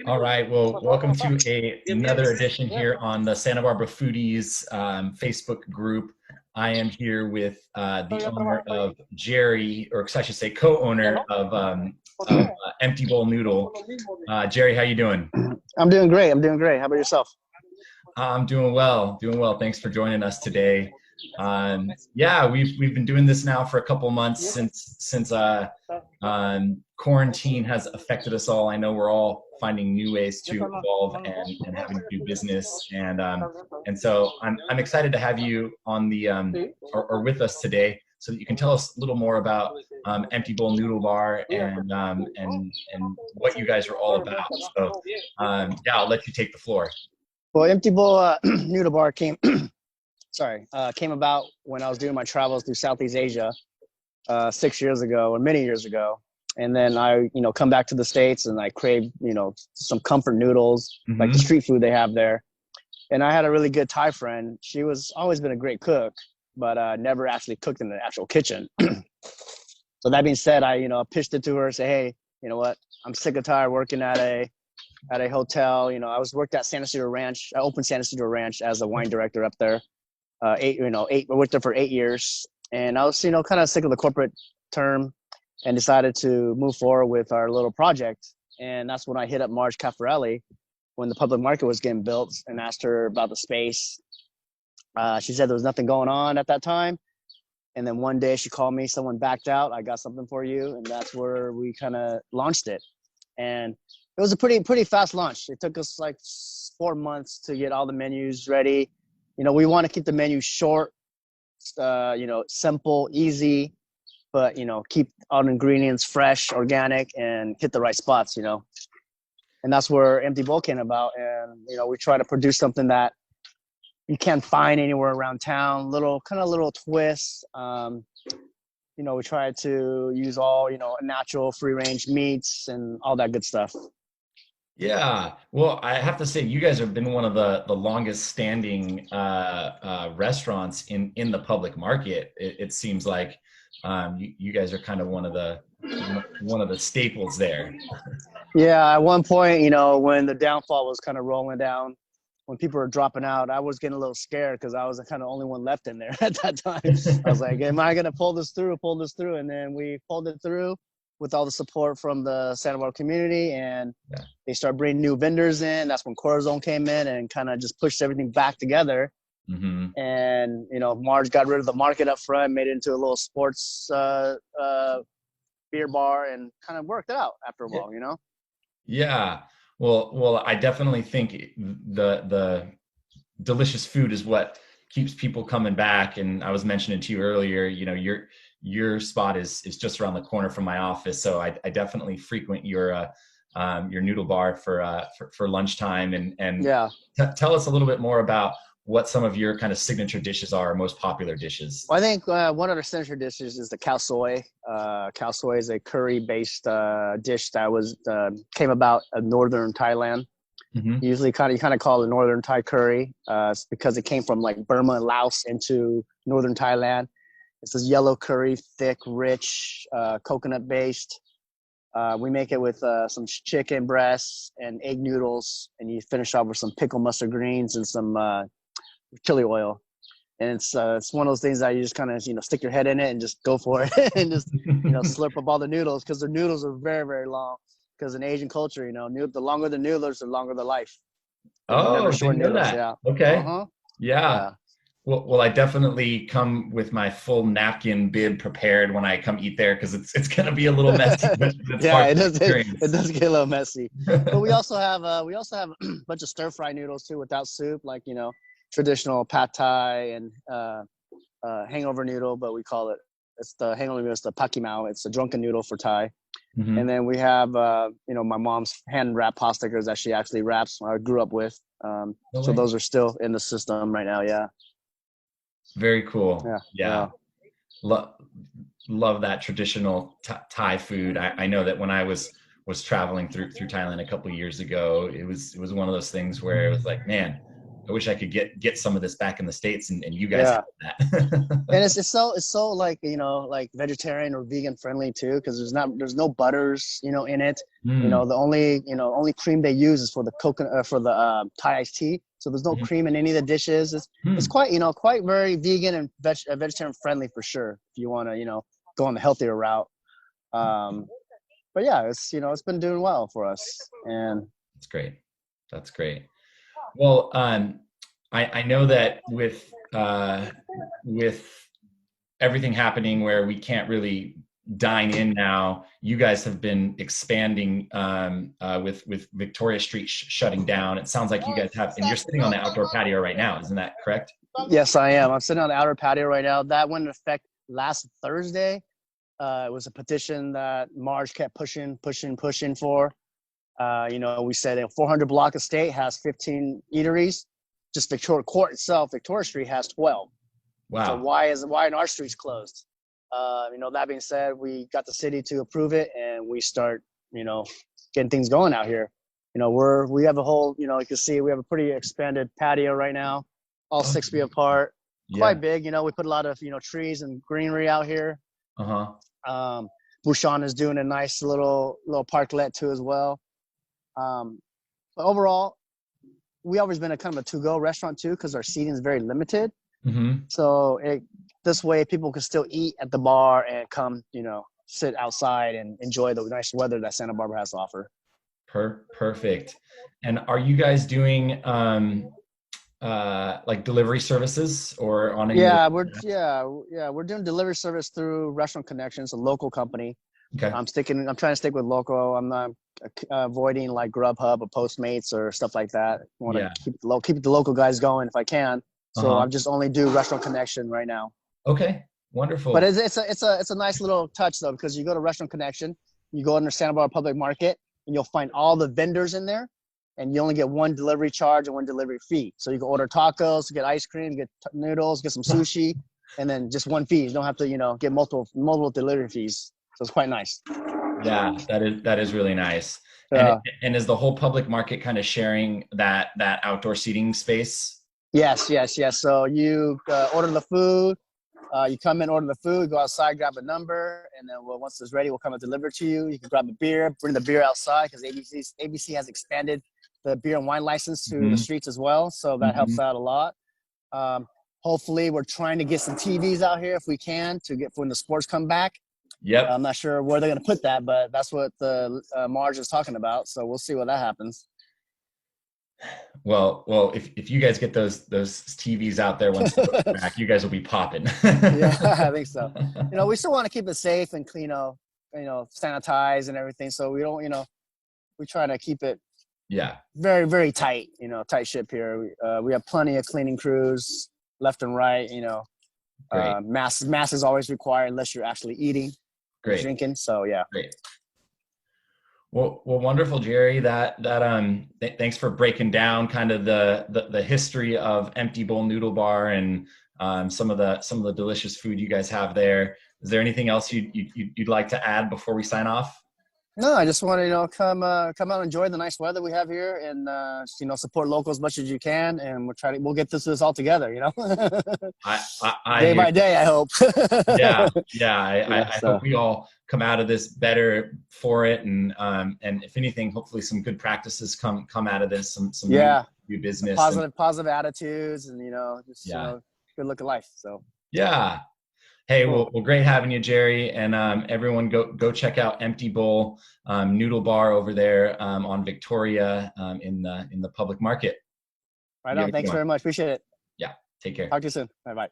All right. Well, welcome to another edition here on the Santa Barbara Foodies Facebook group. I am here with the owner of Jerry, or I should say co-owner of Empty Bowl Noodle. Jerry, how you doing? I'm doing great. I'm doing great. How about yourself? I'm doing well. Doing well. Thanks for joining us today. Yeah, we've been doing this now for a couple months since quarantine has affected us all. I know we're all finding new ways to evolve and having to do business, and so I'm excited to have you on the or with us today, so that you can tell us a little more about Empty Bowl Noodle Bar and what you guys are all about. So yeah, I'll let you take the floor. Well, Empty Bowl Noodle Bar came about when I was doing my travels through Southeast Asia 6 years ago, or many years ago. And then I, come back to the States and I crave, some comfort noodles, like the street food they have there. And I had a really good Thai friend. She was always been a great cook, but never actually cooked in the actual kitchen. So that being said, I, pitched it to her, say, hey, you know what? I'm sick and tired working at a hotel. I worked at San Ysidro Ranch. I opened San Ysidro Ranch as a wine director up there. I worked there for 8 years, and I was, kind of sick of the corporate term, and decided to move forward with our little project. And that's when I hit up Marge Caffarelli when the public market was getting built, and asked her about the space. She said there was nothing going on at that time. And then one day she called me, someone backed out, I got something for you. And that's where we kind of launched it. And it was a pretty fast launch. It took us like 4 months to get all the menus ready. We want to keep the menu short, simple, easy, but, keep all the ingredients fresh, organic, and hit the right spots, And that's where Empty Bowl came about. And, we try to produce something that you can't find anywhere around town, little twists. We try to use all, natural free-range meats and all that good stuff. Yeah, well, I have to say, you guys have been one of the longest standing restaurants in the public market. It seems like you guys are kind of one of the staples there. Yeah, at one point, when the downfall was kind of rolling down, when people were dropping out, I was getting a little scared because I was the kind of only one left in there at that time. I was like, am I going to pull this through? And then we pulled it through with all the support from the Santa Barbara community, and they started bringing new vendors in. That's when Corazon came in and kind of just pushed everything back together. And, Marge got rid of the market up front, made it into a little sports beer bar, and kind of worked it out after a while, Yeah. Well, I definitely think the delicious food is what keeps people coming back. And I was mentioning to you earlier, your spot is just around the corner from my office, so I definitely frequent your noodle bar for lunchtime. And tell us a little bit more about what some of your kind of signature dishes are, most popular dishes. Well, I think one of our signature dishes is the Khao Soi. Khao Soi is a curry-based dish that came about in Northern Thailand. Usually you kind of call it Northern Thai curry. It's because it came from like Burma and Laos into Northern Thailand. It's this yellow curry, thick, rich, coconut-based. We make it with some chicken breasts and egg noodles, and you finish off with some pickled mustard greens and some chili oil. And it's one of those things that you just kind of stick your head in it and just go for it and just slurp up all the noodles, because the noodles are very, very long. Because in Asian culture, the longer the noodles, the longer the life. Oh, short noodles. That. Yeah. Okay. Yeah. Well, I definitely come with my full napkin bib prepared when I come eat there, because it's going to be a little messy. But it does get a little messy. But we also have a bunch of stir fry noodles too, without soup, like traditional pad thai and hangover noodle, but we call it's the hangover noodle. It's the pakimao. It's a drunken noodle for Thai. And then we have my mom's hand wrapped pot stickers that she actually wraps. I grew up with. So those are still in the system right now. Yeah. Very cool. Yeah. Love that traditional Thai food. I know that when I was traveling through Thailand a couple of years ago, it was one of those things where it was like, man, I wish I could get some of this back in the States, and you guys Yeah. have that. And it's so like, like vegetarian or vegan friendly too, because there's no butters, in it. Mm. The only cream they use is for the coconut for the Thai iced tea. So there's no Mhm. cream in any of the dishes. It's Mm. quite very vegan and vegetarian friendly for sure. If you want to go on the healthier route. Um, but yeah, it's been doing well for us. And That's great. That's great. Well, I know that with everything happening where we can't really dine in now, you guys have been expanding with Victoria Street shutting down. It sounds like you guys have, and you're sitting on the outdoor patio right now, isn't that correct? yes, I am. I'm sitting on the outer patio right now. That went into effect last Thursday. It was a petition that Marge kept pushing for. We said a 400 block estate has 15 eateries. Just Victoria Court itself, Victoria Street has 12. So Wow. why are our streets closed? That being said, we got the city to approve it, and we start, getting things going out here. We have a whole, you can see we have a pretty expanded patio right now, all 6 feet apart, Yeah. quite big. We put a lot of, trees and greenery out here. Uh-huh. Bouchon is doing a nice little parklet too as well. But overall, we always been a kind of a to-go restaurant too, because our seating is very limited. Mm-hmm. So this way people can still eat at the bar and come, sit outside and enjoy the nice weather that Santa Barbara has to offer. Perfect. And are you guys doing like delivery services or on any? We're doing delivery service through Restaurant Connections, a local company. Okay. I'm trying to stick with local. I'm not avoiding like Grubhub or Postmates or stuff like that. I want to keep the local guys going if I can. So I just only do Restaurant Connection right now. Okay. Wonderful. But it's a nice little touch though, because you go to Restaurant Connection, you go under Santa Barbara Public Market, and you'll find all the vendors in there, and you only get one delivery charge and one delivery fee. So you can order tacos, get ice cream, get noodles, get some sushi, and then just one fee. You don't have to, get multiple delivery fees. So it's quite nice. Yeah, that is really nice. And is the whole public market kind of sharing that outdoor seating space? Yes. So you order the food. You come in, order the food, go outside, grab a number, and then once it's ready, we'll come and deliver to you. You can grab the beer, bring the beer outside, because ABC has expanded the beer and wine license to the streets as well, so that helps out a lot. Hopefully, we're trying to get some TVs out here if we can to get when the sports come back. Yep. I'm not sure where they're going to put that, but that's what the Marge is talking about, so we'll see what that happens. Well, if you guys get those TVs out there once they go back, you guys will be popping. Yeah, I think so. We still want to keep it safe and clean, sanitize and everything. So we don't, we try to keep it very, very tight, tight ship here. We have plenty of cleaning crews left and right, mask is always required unless you're actually eating or drinking. So yeah. Great. Well, wonderful, Jerry. Thanks for breaking down kind of the history of Empty Bowl Noodle Bar and some of the delicious food you guys have there. Is there anything else you'd like to add before we sign off? No, I just want to come out and enjoy the nice weather we have here, and support local as much as you can, and we'll get this all together. Day by day, I hope. I hope we all come out of this better for it, and if anything, hopefully some good practices come out of this, some new business, positive attitudes, and good look at life. So yeah. Hey, cool. Well, great having you, Jerry, and everyone go check out Empty Bowl Noodle Bar over there on Victoria in the public market. Right on. Thanks very much. Appreciate it. Yeah. Take care. Talk to you soon. Bye-bye.